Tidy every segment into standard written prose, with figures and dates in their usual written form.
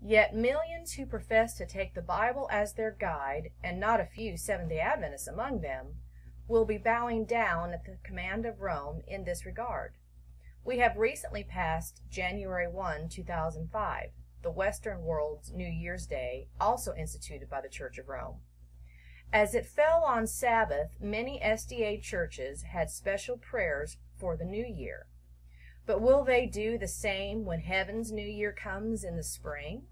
Yet millions who profess to take the Bible as their guide, and not a few Seventh-day Adventists among them, will be bowing down at the command of Rome in this regard. We have recently passed January 1, 2005, the Western world's New Year's Day, also instituted by the Church of Rome. As it fell on Sabbath, many SDA churches had special prayers for the New Year. But will they do the same when heaven's New Year comes in the spring?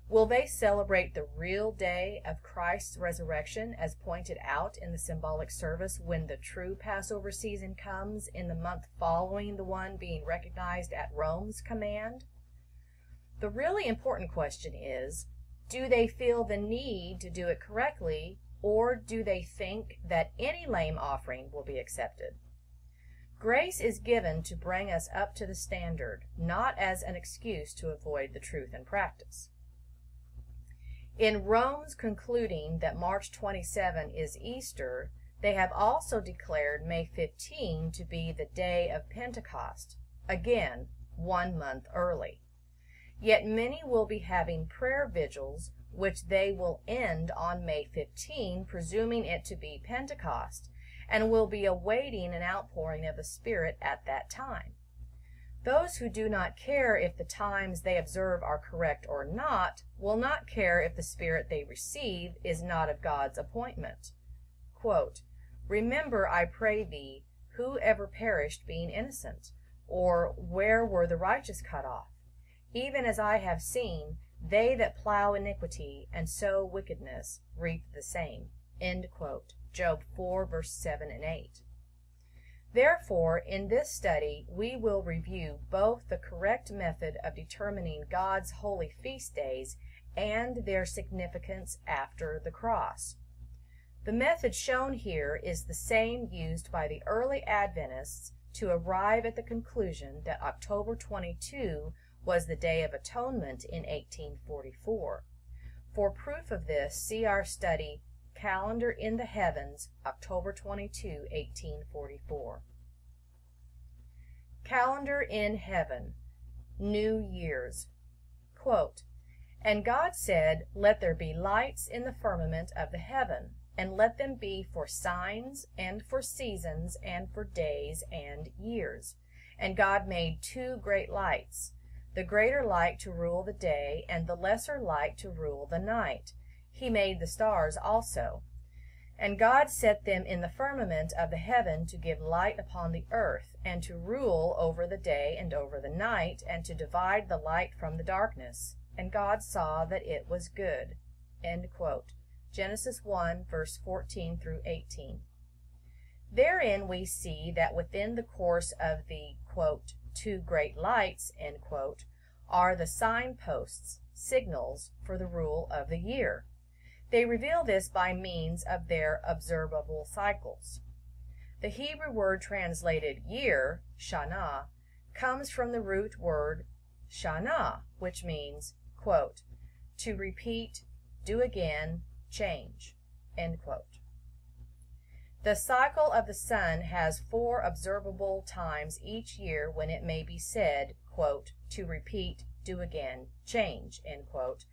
Will they celebrate the real day of Christ's resurrection as pointed out in the symbolic service when the true Passover season comes in the month following the one being recognized at Rome's command? The really important question is, do they feel the need to do it correctly, or do they think that any lame offering will be accepted? Grace is given to bring us up to the standard, not as an excuse to avoid the truth in practice. In Rome's concluding that March 27 is Easter, they have also declared May 15 to be the day of Pentecost, again, 1 month early. Yet many will be having prayer vigils, which they will end on May 15, presuming it to be Pentecost, and will be awaiting an outpouring of the Spirit at that time. Those who do not care if the times they observe are correct or not will not care if the Spirit they receive is not of God's appointment. Quote, "Remember, I pray thee, who ever perished being innocent? Or where were the righteous cut off? Even as I have seen, they that plow iniquity and sow wickedness reap the same." End quote. Job 4, verse 7 and 8. Therefore, in this study, we will review both the correct method of determining God's holy feast days and their significance after the cross. The method shown here is the same used by the early Adventists to arrive at the conclusion that October 22 was the Day of Atonement in 1844. For proof of this, see our study, Calendar in the Heavens, October 22, 1844. Calendar in Heaven, New Year's. Quote, "And God said, Let there be lights in the firmament of the heaven, and let them be for signs, and for seasons, and for days and years. And God made 2 great lights, the greater light to rule the day, and the lesser light to rule the night. He made the stars also. And God set them in the firmament of the heaven to give light upon the earth, and to rule over the day and over the night, and to divide the light from the darkness. And God saw that it was good." End quote. Genesis 1, verse 14 through 18. Therein we see that within the course of the, quote, 2 great lights, end quote, are the signposts, signals for the rule of the year. They reveal this by means of their observable cycles. The Hebrew word translated year, shana, comes from the root word shana, which means, quote, "to repeat, do again, change," end quote. The cycle of the sun has 4 observable times each year when it may be said, quote, "to repeat, do again, change," end quote,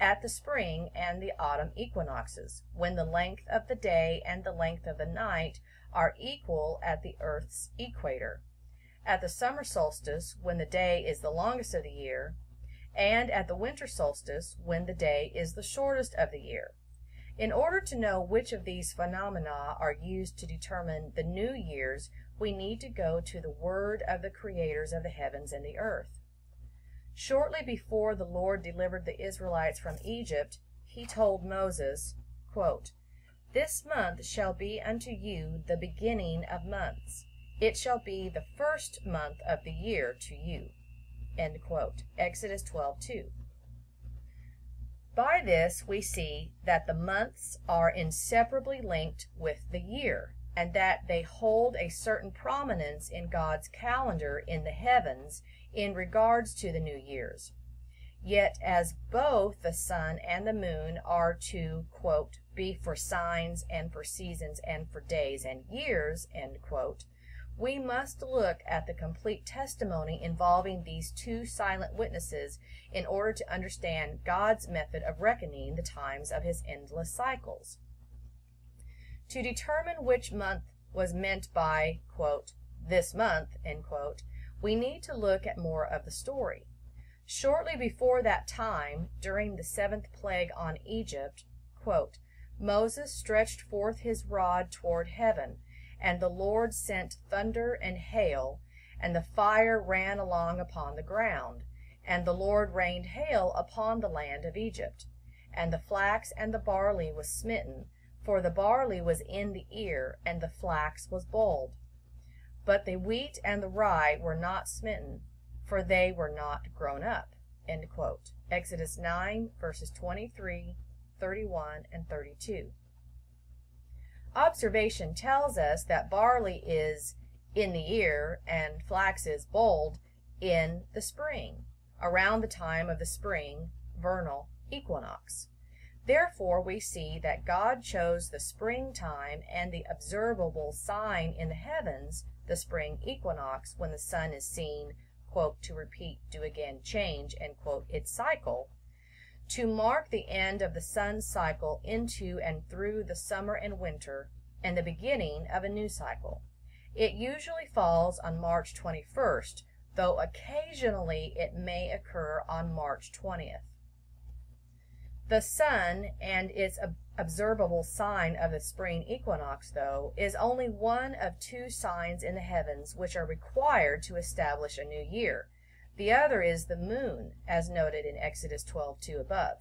at the spring and the autumn equinoxes, when the length of the day and the length of the night are equal at the earth's equator, at the summer solstice, when the day is the longest of the year, and at the winter solstice, when the day is the shortest of the year. In order to know which of these phenomena are used to determine the New Year's, we need to go to the word of the creators of the heavens and the earth. Shortly before the Lord delivered the Israelites from Egypt, he told Moses, quote, "This month shall be unto you the beginning of months. It shall be the first month of the year to you." End quote. Exodus 12:2. By this we see that the months are inseparably linked with the year, and that they hold a certain prominence in God's calendar in the heavens in regards to the New Year's. Yet as both the sun and the moon are to, quote, "be for signs and for seasons and for days and years," end quote, We must look at the complete testimony involving these two silent witnesses in order to understand God's method of reckoning the times of his endless cycles. To determine which month was meant by, quote, this month, end quote, we need to look at more of the story. Shortly before that time, during the 7th plague on Egypt, quote, Moses stretched forth his rod toward heaven, and the Lord sent thunder and hail, and the fire ran along upon the ground, and the Lord rained hail upon the land of Egypt. And the flax and the barley was smitten, for the barley was in the ear, and the flax was bolled. But the wheat and the rye were not smitten, for they were not grown up. End quote. Exodus 9, verses 23, 31, and 32. Observation tells us that barley is in the ear and flax is bolled in the spring, around the time of the spring vernal equinox. Therefore, we see that God chose the springtime and the observable sign in the heavens, the spring equinox, when the sun is seen, quote, to repeat, do again, change, end quote, its cycle, to mark the end of the sun's cycle into and through the summer and winter, and the beginning of a new cycle. It usually falls on March 21st, though occasionally it may occur on March 20th. The sun and its observable sign of the spring equinox, though, is only one of two signs in the heavens which are required to establish a new year. The other is the moon, as noted in Exodus 12:2 above.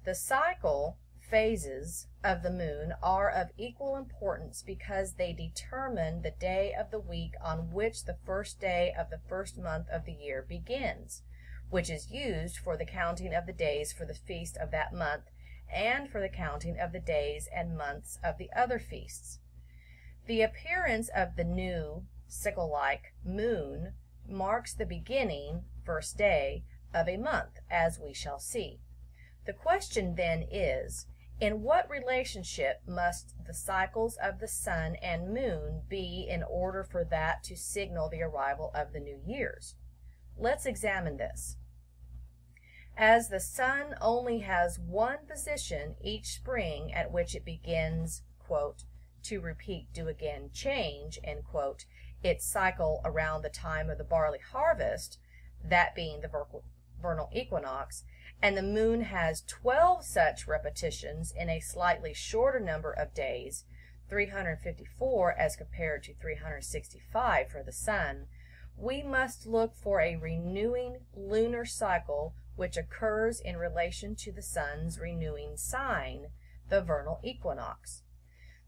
The cycle phases of the moon are of equal importance because they determine the day of the week on which the first day of the first month of the year begins, which is used for the counting of the days for the feast of that month and for the counting of the days and months of the other feasts. The appearance of the new sickle-like moon marks the beginning, first day, of a month, as we shall see. The question then is, in what relationship must the cycles of the sun and moon be in order for that to signal the arrival of the new years? Let's examine this. As the sun only has one position each spring at which it begins, quote, to repeat, do again, change, end quote, its cycle around the time of the barley harvest, that being the vernal equinox, and the moon has 12 such repetitions in a slightly shorter number of days, 354 as compared to 365 for the sun, we must look for a renewing lunar cycle which occurs in relation to the sun's renewing sign, the vernal equinox.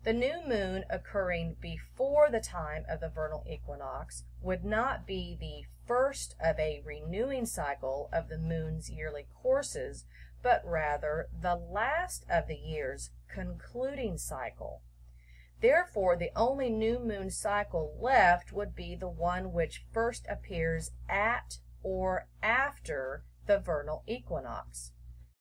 The new moon occurring before the time of the vernal equinox would not be the first of a renewing cycle of the moon's yearly courses, but rather the last of the year's concluding cycle. Therefore, the only new moon cycle left would be the one which first appears at or after the vernal equinox.